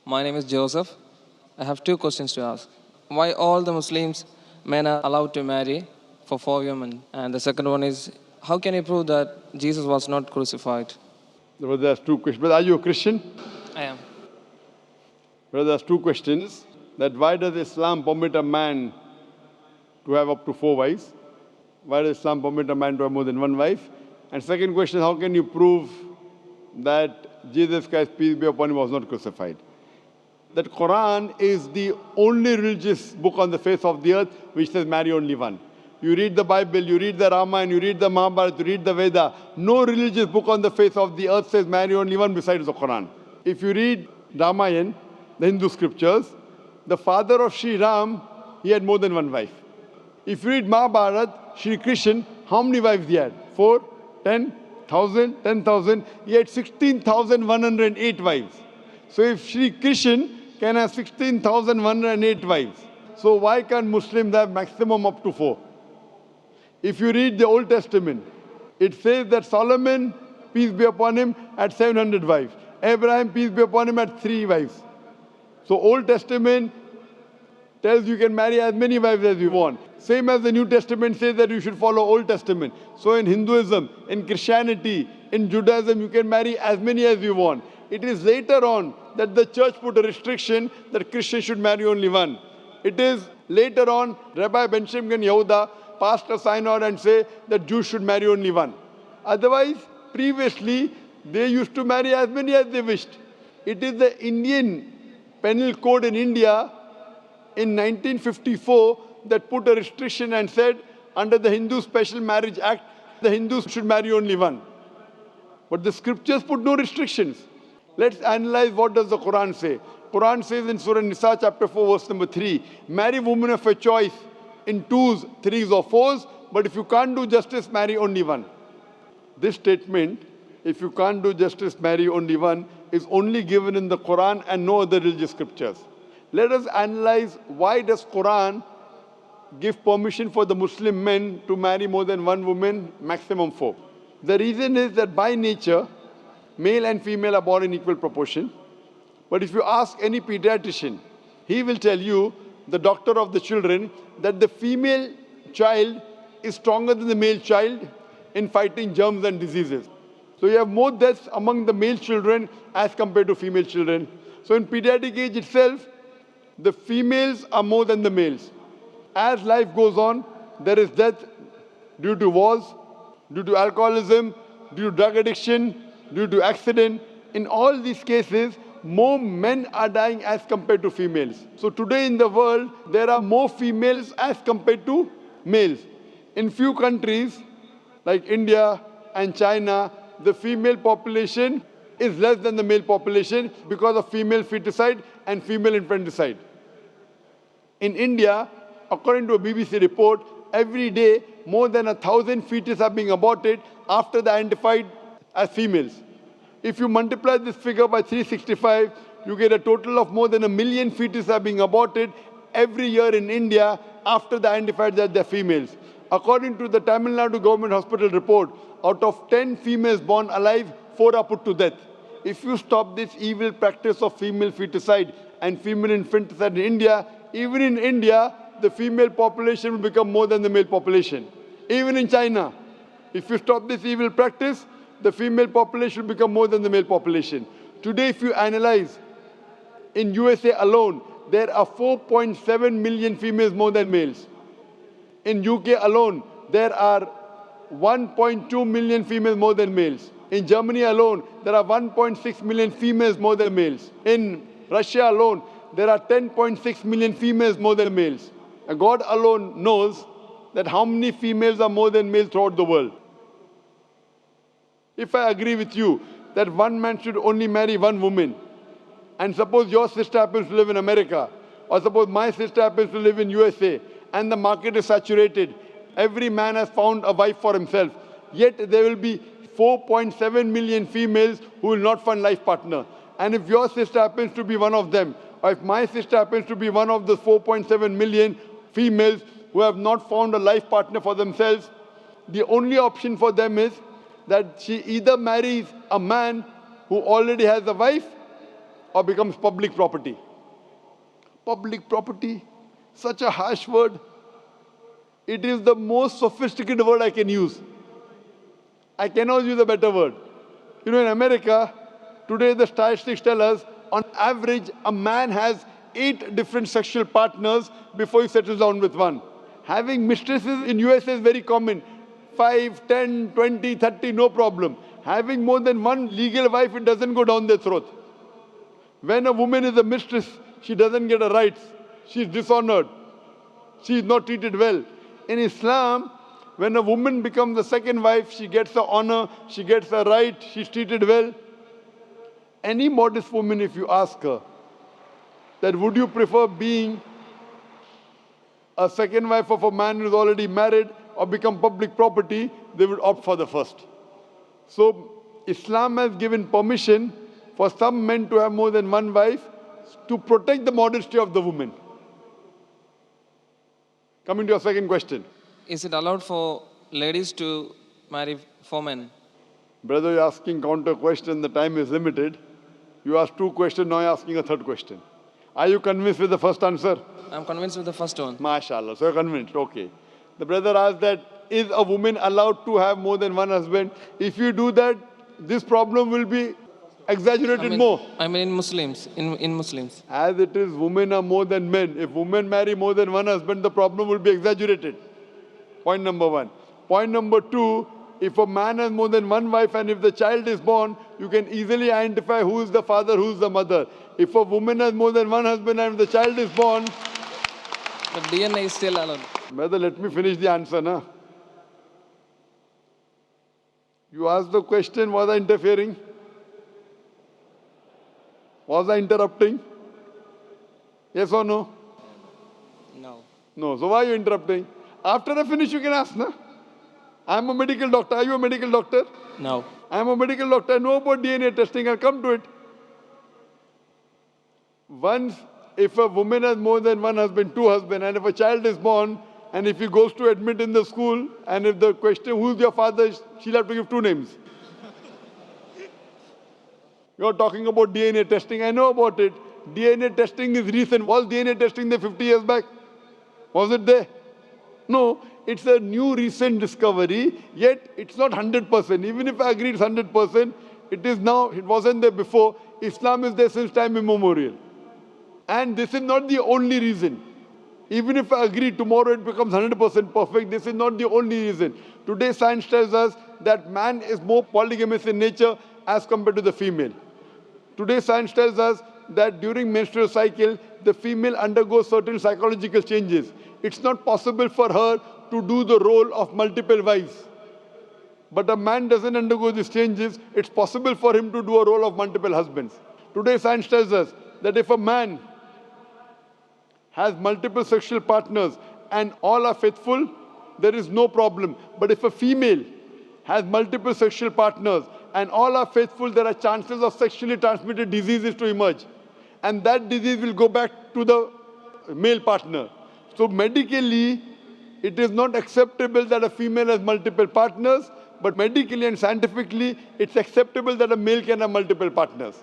My name is Joseph. I have two questions to ask. Why all the Muslims men are allowed to marry for 4 women? And the second one is, how can you prove that Jesus was not crucified? Brother, there's two questions. Brother, are you a Christian? I am. Brother, there's two questions. That why does Islam permit a man to have up to 4 wives? Why does Islam permit a man to have more than one wife? And second question, how can you prove that Jesus Christ, peace be upon him, was not crucified? That Quran is the only religious book on the face of the earth which says marry only one. You read the Bible, you read the Ramayana, you read the Mahabharata, you read the Veda. No religious book on the face of the earth says marry only one besides the Quran. If you read Ramayana, the Hindu scriptures, the father of Sri Ram, he had more than one wife. If you read Mahabharata, Sri Krishna, how many wives he had? 4, 10,000, 10,000. He had 16,108 wives. So if Sri Krishna can have 16,108 wives, so why can't Muslims have maximum up to 4? If you read the Old Testament, it says that Solomon, peace be upon him, had 700 wives. Abraham, peace be upon him, had 3 wives. So Old Testament tells you can marry as many wives as you want. Same as the New Testament says that you should follow Old Testament. So in Hinduism, in Christianity, in Judaism, you can marry as many as you want. It is later on that the church put a restriction that Christians should marry only one. It is later on Rabbi Benjamin Yehuda passed a synod and say that Jews should marry only one. Otherwise, previously, they used to marry as many as they wished. It is the Indian penal code in India in 1954 that put a restriction and said under the Hindu Special Marriage Act, the Hindus should marry only one. But the scriptures put no restrictions. Let's analyze what does the Quran say. Quran says in Surah Nisa chapter 4 verse number 3, marry women of your choice in 2s, 3s or 4s, but if you can't do justice, marry only one. This statement, if you can't do justice, marry only one, is only given in the Quran and no other religious scriptures. Let us analyze why does Quran give permission for the Muslim men to marry more than one woman, maximum 4. The reason is that by nature, male and female are born in equal proportion. But if you ask any pediatrician, he will tell you, the doctor of the children, that the female child is stronger than the male child in fighting germs and diseases. So you have more deaths among the male children as compared to female children. So in pediatric age itself, the females are more than the males. As life goes on, there is death due to wars, due to alcoholism, due to drug addiction, due to accident. In all these cases, more men are dying as compared to females. So today in the world, there are more females as compared to males. In few countries, like India and China, the female population is less than the male population because of female feticide and female infanticide. In India, according to a BBC report, every day more than 1,000 fetuses are being aborted after they are identified as females. If you multiply this figure by 365, you get a total of more than 1 million fetuses are being aborted every year in India after they are identified that they are females. According to the Tamil Nadu Government Hospital report, out of 10 females born alive, 4 are put to death. If you stop this evil practice of female feticide and female infanticide in India, even in India, the female population will become more than the male population. Even in China, if you stop this evil practice, the female population will become more than the male population. Today, if you analyze, in USA alone, there are 4.7 million females more than males. In UK alone, there are 1.2 million females more than males. In Germany alone, there are 1.6 million females more than males. In Russia alone, there are 10.6 million females more than males. And God alone knows that how many females are more than males throughout the world. If I agree with you that one man should only marry one woman, and suppose your sister happens to live in America, or suppose my sister happens to live in USA, and the market is saturated, every man has found a wife for himself, yet there will be 4.7 million females who will not find life partner. And if your sister happens to be one of them, or if my sister happens to be one of the 4.7 million females who have not found a life partner for themselves, the only option for them is that she either marries a man who already has a wife, or becomes public property. Public property, such a harsh word. It is the most sophisticated word I can use. I cannot use a better word. You know, in America, today the statistics tell us, on average, a man has 8 different sexual partners before he settles down with one. Having mistresses in US is very common. 5, 10, 20, 30, no problem. Having more than one legal wife, it doesn't go down their throat. When a woman is a mistress, she doesn't get her rights. She is dishonored. She is not treated well. In Islam, when a woman becomes the second wife, she gets the honor, she gets the right, she's treated well. Any modest woman, if you ask her, that would you prefer being a second wife of a man who's already married or become public property, they would opt for the first. So Islam has given permission for some men to have more than one wife to protect the modesty of the woman. Coming to your second question. Is it allowed for ladies to marry 4 men? Brother, you're asking counter question, the time is limited. You asked 2 questions, now you're asking a 3rd question. Are you convinced with the first answer? I'm convinced with the first one. MashaAllah, so you're convinced, okay. The brother asked that, is a woman allowed to have more than one husband? If you do that, this problem will be exaggerated more. I mean in Muslims, in Muslims. As it is, women are more than men. If women marry more than one husband, the problem will be exaggerated. Point number 1. Point number 2, if a man has more than one wife and if the child is born, you can easily identify who is the father, who is the mother. If a woman has more than one husband and the child is born... But DNA is still allowed. Brother, let me finish the answer, na? You asked the question, was I interfering? Was I interrupting? Yes or no? No. No. So why are you interrupting? After I finish, you can ask, na? I'm a medical doctor. Are you a medical doctor? No. I'm a medical doctor. I know about DNA testing. I'll come to it. Once, if a woman has more than one husband, 2 husbands, and if a child is born, and if he goes to admit in the school, and if the question, who's your father, she'll have to give 2 names. You're talking about DNA testing. I know about it. DNA testing is recent. Was DNA testing there 50 years back? Was it there? No. It's a new recent discovery, yet it's not 100%. Even if I agree it's 100%, it is now, it wasn't there before. Islam is there since time immemorial. And this is not the only reason. Even if I agree tomorrow it becomes 100% perfect, this is not the only reason. Today science tells us that man is more polygamous in nature as compared to the female. Today science tells us that during menstrual cycle, the female undergoes certain psychological changes. It's not possible for her to do the role of multiple wives. But a man doesn't undergo these changes. It's possible for him to do a role of multiple husbands. Today science tells us that if a man has multiple sexual partners and all are faithful, there is no problem. But if a female has multiple sexual partners and all are faithful, there are chances of sexually transmitted diseases to emerge. And that disease will go back to the male partner. So medically, it is not acceptable that a female has multiple partners, but medically and scientifically, it's acceptable that a male can have multiple partners.